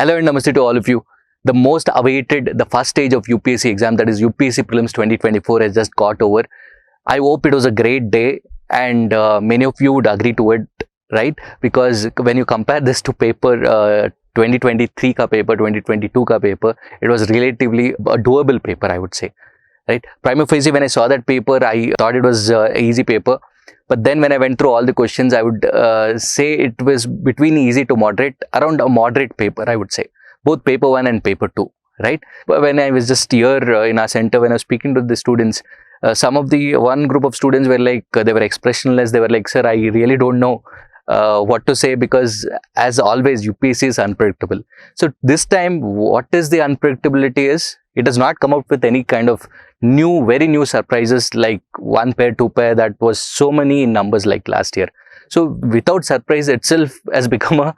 Hello and namaste to all of you. The most awaited, the first stage of UPSC exam, that is UPSC Prelims 2024, has just got over. I hope it was a great day and many of you would agree to it, right? Because when you compare this to paper 2023 ka paper, 2022 ka paper, it was relatively a doable paper, I would say, right? Prima facie, when I saw that paper, I thought it was an easy paper. But then when I went through all the questions, I would say it was between easy to moderate, around a moderate paper, I would say. Both paper 1 and paper 2, right? But when I was just here in our center, when I was speaking to the students, some of the one group of students were like, they were expressionless. They were like, sir, I really don't know what to say, because as always, UPSC is unpredictable. So this time, what is the unpredictability is, it does not come up with any kind of new, very new surprises like 1 pair, 2 pair, that was so many in numbers like last year. So without surprise itself has become a,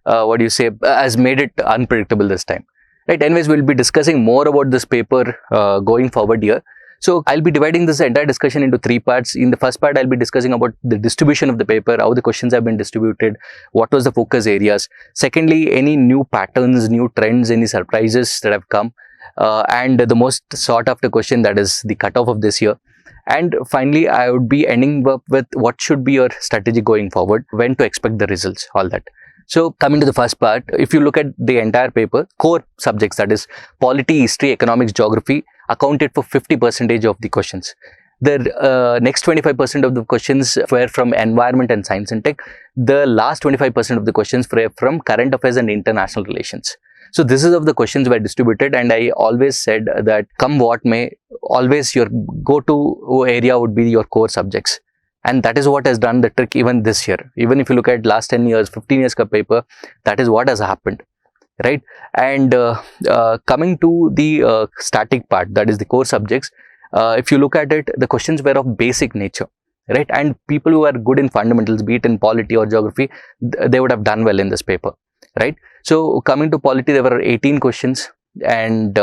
has made it unpredictable this time. Right. Anyways, we'll be discussing more about this paper going forward here. So I'll be dividing this entire discussion into 3 parts. In the first part, I'll be discussing about the distribution of the paper, how the questions have been distributed, what was the focus areas. Secondly, any new patterns, new trends, any surprises that have come. And the most sought after question, that is the cutoff of this year. And finally, I would be ending up with what should be your strategy going forward, when to expect the results, all that. So coming to the first part, if you look at the entire paper, core subjects, that is polity, history, economics, geography, accounted for 50% of the questions. The next 25% of the questions were from environment and science and tech. The last 25% of the questions were from current affairs and international relations. So this is how the questions were distributed, and I always said that come what may, always your go-to area would be your core subjects. And that is what has done the trick even this year. Even if you look at last 10 years, 15 years ka paper, that is what has happened, right? And coming to the static part, that is the core subjects, if you look at it, the questions were of basic nature, right? And people who are good in fundamentals, be it in polity or geography, they would have done well in this paper, right? So coming to polity, there were 18 questions, and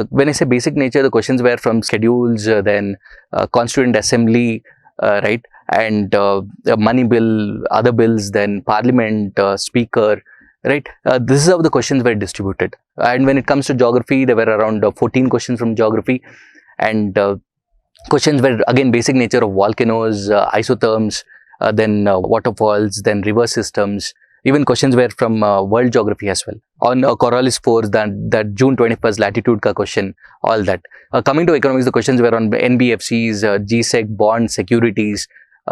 when I say basic nature, the questions were from schedules, then constituent assembly, right, and money bill, other bills, then parliament, speaker, right. This is how the questions were distributed. And when it comes to geography, there were around 14 questions from geography, and questions were again basic nature of volcanoes, isotherms, then waterfalls, then river systems. Even questions were from world geography as well. On Coriolis force, that June 21st latitude ka question, all that. Coming to economics, the questions were on NBFCs, GSEC, bonds, securities,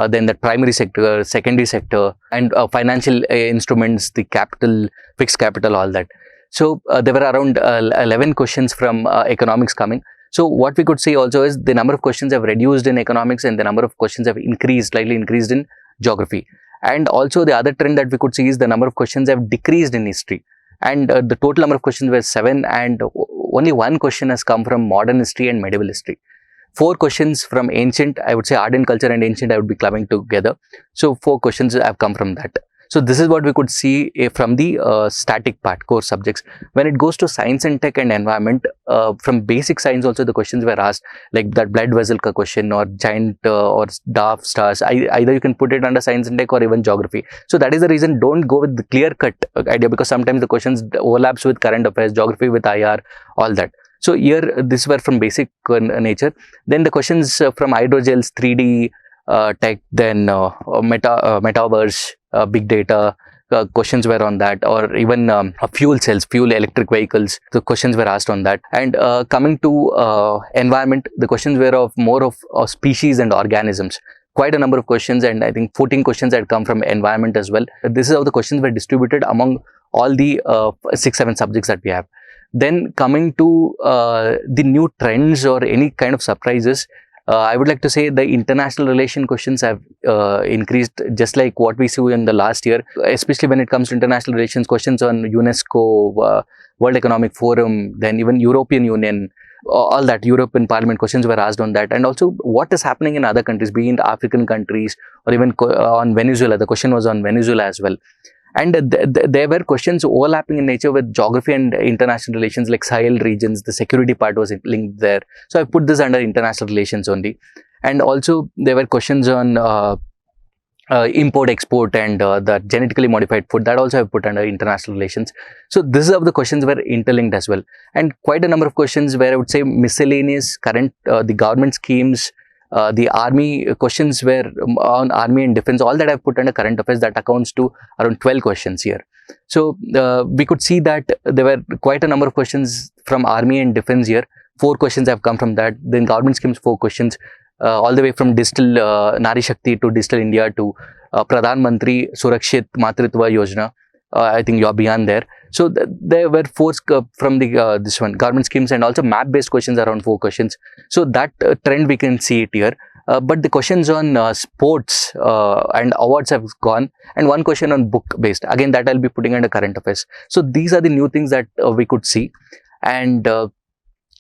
then the primary sector, secondary sector, and financial instruments, the capital, fixed capital, all that. So there were around 11 questions from economics coming. So what we could say also is the number of questions have reduced in economics, and the number of questions have increased, slightly increased in geography. And also the other trend that we could see is the number of questions have decreased in history. And the total number of questions were 7, and only 1 question has come from modern history and medieval history. 4 questions from ancient, I would say art and culture and ancient, I would be clubbing together. So 4 questions have come from that. So this is what we could see from the static part, core subjects. When it goes to science and tech and environment, from basic science also the questions were asked, like that blood vessel ka question, or giant or dwarf stars. Either you can put it under science and tech or even geography. So that is the reason, don't go with the clear-cut idea, because sometimes the questions overlaps with current affairs, geography with IR, all that. So here, these were from basic nature. Then the questions from hydrogels, 3D tech, then metaverse, big data, questions were on that, or even fuel cells, fuel electric vehicles, the questions were asked on that. And coming to environment, the questions were of more of species and organisms. Quite a number of questions, and I think 14 questions had come from environment as well. This is how the questions were distributed among all the 6-7 subjects that we have. Then coming to the new trends or any kind of surprises, I would like to say the international relation questions have increased, just like what we saw in the last year, especially when it comes to international relations, questions on UNESCO, World Economic Forum, then even European Union, all that, European Parliament questions were asked on that. And also what is happening in other countries, be it African countries or even on Venezuela. The question was on Venezuela as well. And there were questions overlapping in nature with geography and international relations, like Sahel regions. The security part was linked there. So I put this under international relations only. And also there were questions on import export and the genetically modified food, that also I've put under international relations. So this is how the questions were interlinked as well, and quite a number of questions where I would say miscellaneous, current, the government schemes, the army questions were on army and defense, all that I've put under current affairs. That accounts to around 12 questions here. So we could see that there were quite a number of questions from army and defense here. 4 questions have come from that. Then government schemes, 4 questions. All the way from Digital Nari Shakti to Digital India to Pradhan Mantri Surakshit Matritva Yojana. I think you're beyond there. So there were 4 from the this one government schemes, and also map based questions around 4 questions. So that trend we can see it here. But the questions on sports and awards have gone, and 1 question on book based. Again, that I'll be putting under current affairs. So these are the new things that we could see. And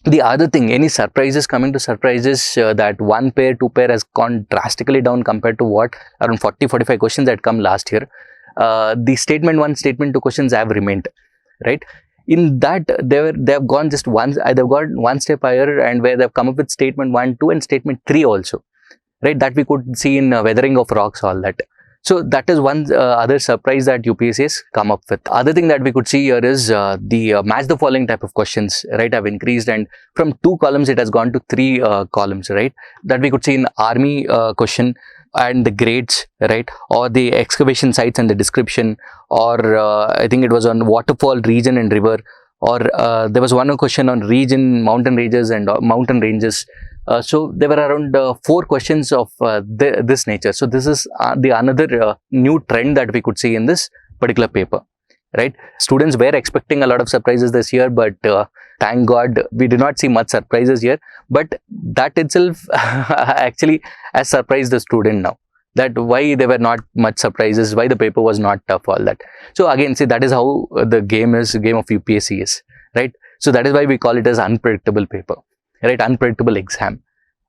the other thing, any surprises, coming to surprises, that 1 pair, 2 pair has gone drastically down compared to what around 40-45 questions that come last year. The statement 1, statement 2 questions have remained, right? In that they have gone just one, they've gone 1 step higher, and where they've come up with statement 1, 2 and statement 3 also, right? That we could see in weathering of rocks, all that. So that is one other surprise that UPSC has come up with. Other thing that we could see here is the match the following type of questions, right, have increased, and from 2 columns it has gone to 3 columns, right? That we could see in army question and the grades, right, or the excavation sites and the description, or I think it was on waterfall, region and river, or there was one question on region, mountain ranges and mountain ranges. So there were around 4 questions of this nature. So this is the another new trend that we could see in this particular paper, right? Students were expecting a lot of surprises this year, but thank God we did not see much surprises here. But that itself actually has surprised the student now, that why there were not much surprises, why the paper was not tough, all that. So again, see, that is how the game of UPSC is, right? So that is why we call it as unpredictable paper, right? Unpredictable exam,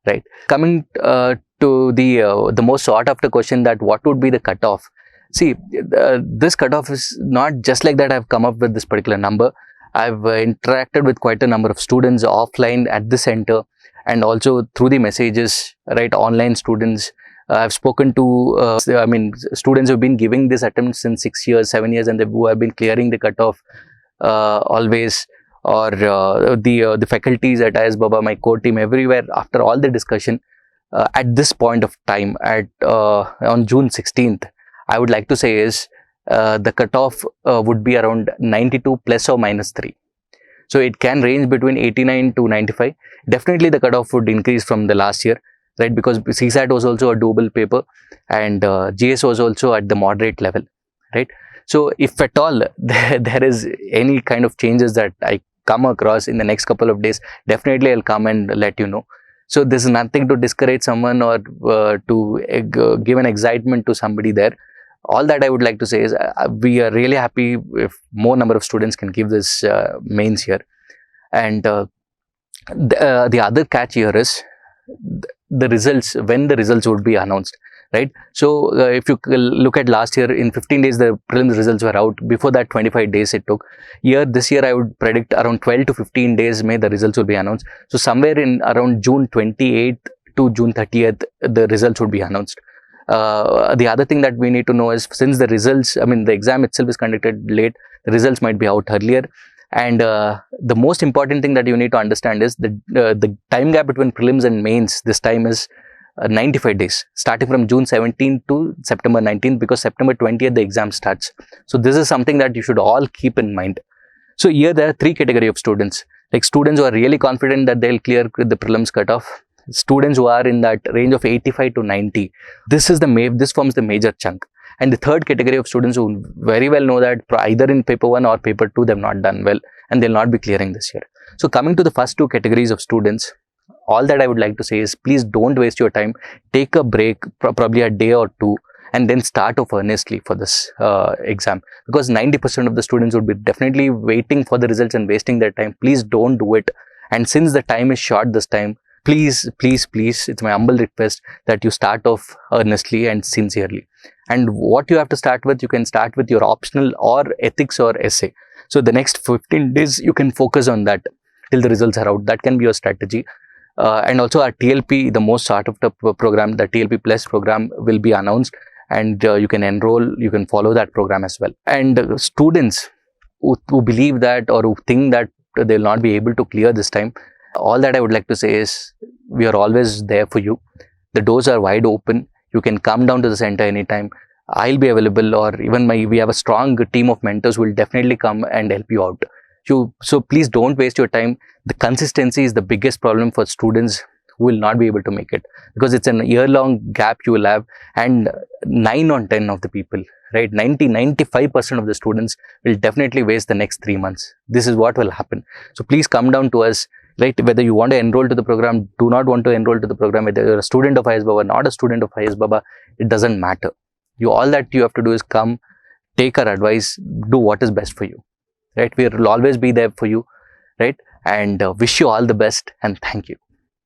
right? Coming to the most sought after question, that what would be the cutoff. See, this cutoff is not just like that I've come up with this particular number. I've interacted with quite a number of students offline at the center, and also through the messages, right? Online students. I've spoken to, students who've been giving this attempt since 6 years, 7 years, and who have been clearing the cutoff always. Or the faculties at IASbaba, my core team, everywhere. After all the discussion, at this point of time, at on June 16th, I would like to say is the cutoff would be around 92 plus or minus 3. So it can range between 89 to 95. Definitely the cutoff would increase from the last year, right? Because CSAT was also a doable paper, and GS was also at the moderate level, right? So if at all there is any kind of changes that I come across in the next couple of days, definitely I'll come and let you know. So this is nothing to discourage someone or to give an excitement to somebody there. All that I would like to say is we are really happy if more number of students can give this mains here. And the other catch here is the results, when the results would be announced, right? So if you look at last year, in 15 days the prelims results were out. Before that, 25 days it took. This year I would predict around 12 to 15 days may the results will be announced. So somewhere in around June 28th to June 30th the results would be announced. The other thing that we need to know is, since the results, the exam itself is conducted late, the results might be out earlier. And the most important thing that you need to understand is the time gap between prelims and mains this time is 95 days, starting from June 17th to September 19th, because September 20th the exam starts. So this is something that you should all keep in mind. So here there are 3 categories of students, like students who are really confident that they'll clear the prelims cutoff, students who are in that range of 85 to 90. This forms the major chunk. And the third category of students who very well know that either in paper 1 or paper 2 they've not done well, and they'll not be clearing this year. So coming to the first 2 categories of students, all that I would like to say is, please don't waste your time. Take a break, probably a day or 2, and then start off earnestly for this exam, because 90% of the students would be definitely waiting for the results and wasting their time. Please don't do it. And since the time is short this time, please, it's my humble request that you start off earnestly and sincerely. And what you have to start with, you can start with your optional or ethics or essay. So the next 15 days you can focus on that till the results are out. That can be your strategy. And also our TLP, the most sought after program, the TLP Plus program will be announced. and you can enroll, you can follow that program as well. And students who believe that or who think that they will not be able to clear this time, all that I would like to say is we are always there for you. The doors are wide open. You can come down to the center anytime. I'll be available, or even we have a strong team of mentors who will definitely come and help you out. So please don't waste your time. The consistency is the biggest problem for students who will not be able to make it, because it's an year-long gap you will have, and 9 on 10 of the people, right, 95% of the students will definitely waste the next 3 months. This is what will happen. So please come down to us, right? Whether you want to enroll to the program, do not want to enroll to the program, whether you're a student of IASbaba, not a student of IASbaba, it doesn't matter. All that you have to do is come, take our advice, do what is best for you, right? We will always be there for you, right? And wish you all the best, and thank you.